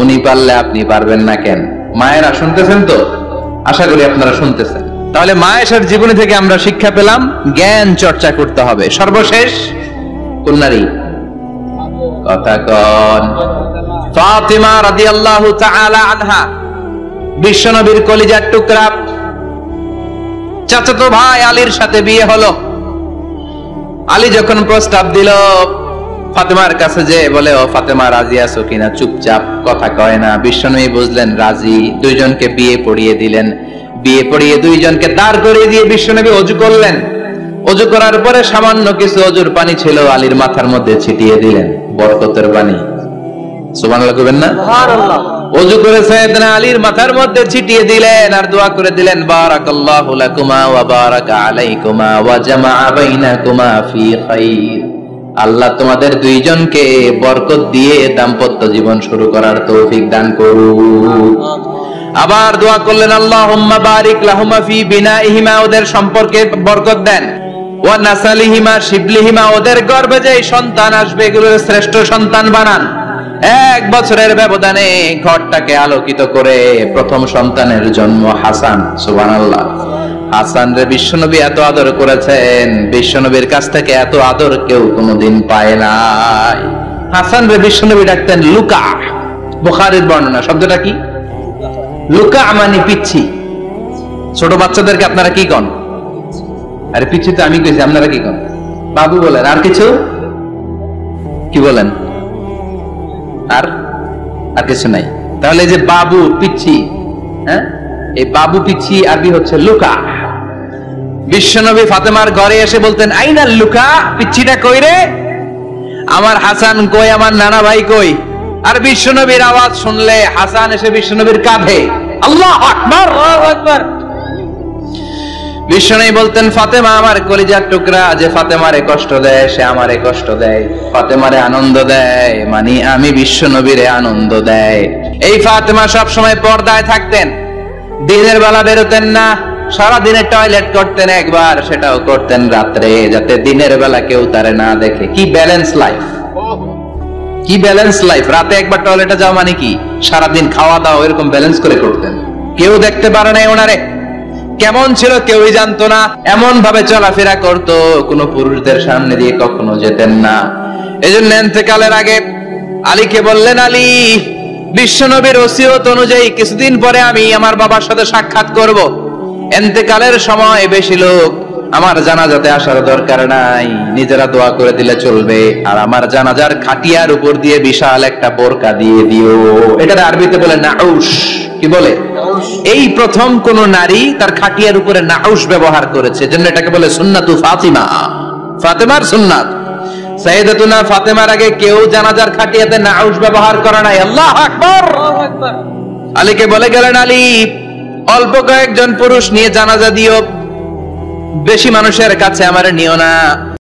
উনি পারলে আপনি পারবেন না কেন? মায়েরা শুনতেছেন তো? আশা করি আপনারা শুনতেছেন। তাহলে মা আয়েশার জীবনী থেকে আমরা শিক্ষা পেলাম, জ্ঞান চর্চা করতে হবে। সর্বশেষ কোন নারী? কথা কন? ফাতিমা রাদিয়াল্লাহু তাআলা আনহা, বিশ্বনবীর কলিজার টুকরা। চাচাতো ভাই আলীর সাথে বিয়ে হলো। আলী যখন প্রস্তাব দিল, ফাতেমার কাছে যে বলে, ও ফাতেমা রাজি আছো কিনা? চুপচাপ, কথা কয় না। বিশ্বনবী বুঝলেন রাজি, দুইজনকে বিয়ে পড়িয়ে দিলেন। বিয়ে পড়িয়ে দুইজনকে দাঁড় করিয়ে দিয়ে বিশ্বনবী ওযু করলেন। ওযু করার পরে সামান্য কিছু ওযুর পানি ছিল, আলীর মাথার মধ্যে ছিটিয়ে দিলেন, বরকতের পানি। সুবহানাল্লাহ কইবেন না? সুবহানাল্লাহ। ওযু করে সাইয়েদনা আলীর মাথার মধ্যে ছিটিয়ে দিলেন আর দোয়া করে দিলেন, বারাকাল্লাহু লাকুমা ওয়া বারাকা আলাইকুমা ওয়া জামাআ বাইনাকুমা ফি খাইর। আল্লাহ তোমাদের দুইজনকে বরকত দিয়ে দাম্পত্য জীবন শুরু করার তৌফিক দান করুন। আবার দোয়া করলেন, আল্লাহুম্মা বারিক লাহুমা ফি বিনাইহিমা, ওদের সম্পর্কে বরকত দেন, ওয়া নাসালিহিমা শিবলিহিমা, ওদের গর্ভে যে সন্তান আসবে এগুলোর শ্রেষ্ঠ সন্তান বানান। 1 বছরের ব্যবধানে ঘরটাকে আলোকিত করে প্রথম সন্তানের জন্ম হাসান। সুবহানাল্লাহ। হাসান রে বিশ্বনবী এত আদর করেছেন, বিশ্বনবীর কাছ থেকে এত আদর কেউ কোনোদিন পায় নাই। হাসান রে বিশ্বনবী ডাকতেন লুকা। বুখারীর বর্ণনা, শব্দটা কি? লুকা মানে পিচ্ছি। ছোট বাচ্চাদেরকে আপনারা কি কন? আরে পিচ্ছি তো আমি কইছি, আপনারা কি কন? বাবু বলেন। আর কিছু কি বলেন? আর আর কিছু নাই। তাহলে যে বাবু পিচ্ছি, হ্যাঁ, এই বাবু পিচ্ছি আরবি হচ্ছে লুকা। বিশ্বনবী ফাতেমার ঘরে এসে বলতেন, আইনা লুকা, পিচ্ছিটা কই রে? আমার হাসান কই, আমার নানা ভাই কই? আর বিশ্বনবীর আওয়াজ শুনলে হাসান এসে বিশ্বনবীর কাঁধে, আল্লাহু আকবার, আল্লাহু আকবার। বিশ্বনবী বলতেন, ফাতেমা আমার কলিজার টুকরা, যে ফাতেমারে কষ্ট দেয় সে আমারে কষ্ট দেয়, ফাতেমারে আনন্দ দেয় মানে আমি বিশ্বনবীরে আনন্দ দেয়। এই ফাতেমা সব সময় পর্দায় থাকতেন, দিনের বেলা বেরোতেন না, সারা দিনে টয়লেট করতেন একবার, সেটাও করতেন রাত্রে, যাতে দিনের বেলা কেউ তারে না দেখে। কি ব্যালেন্স লাইফ, কি ব্যালেন্স লাইফ! রাতে একবার টয়লেটে যাওয়া মানে কি সারা দিন খাওয়া দাওয়া এরকম ব্যালেন্স করে করতেন। কেউ দেখতে পারে না ওনারে কেমন ছিল, কেউই জানতো না। এমন ভাবে চলাফেরা করতো, কোনো পুরুষদের সামনে দিয়ে কখনো যেতেন না। এজন্য ইন্তেকালের আগে আলীকে বললেন, আলী, বিশ্বনবীর ওসিয়ত অনুযায়ী কিছুদিন পরে আমি আমার বাবার সাথে সাক্ষাৎ করব। ইন্তেকালের সময় বেশি লোক আমার জানাজাতে আসার দরকার নাই, নিজেরা দোয়া করে দিলে চলবে। আর আমার জানাজার খাটিয়ার উপর দিয়ে বিশাল একটা বোরকা দিয়ে দিও। এটা আরবিতে বলে নাউশ। কি বলে? এই প্রথম কোন নারী তার খাটিয়ার উপরে নাউশ ব্যবহার করেছে, জন্য এটাকে বলে সুন্নাতু ফাতিমা, ফাতেমার সুন্নাত। সাইয়েদাতুনা ফাতেমার আগে কেউ জানাজার খাটিয়াতে নাউশ ব্যবহার করে নাই। আল্লাহু আকবার। আলীকে বলে গেলেন, আলী, অল্প কয়েকজন পুরুষ নিয়ে জানাজা দিও, বেশি মানুষের কাছে আমারে নিও না।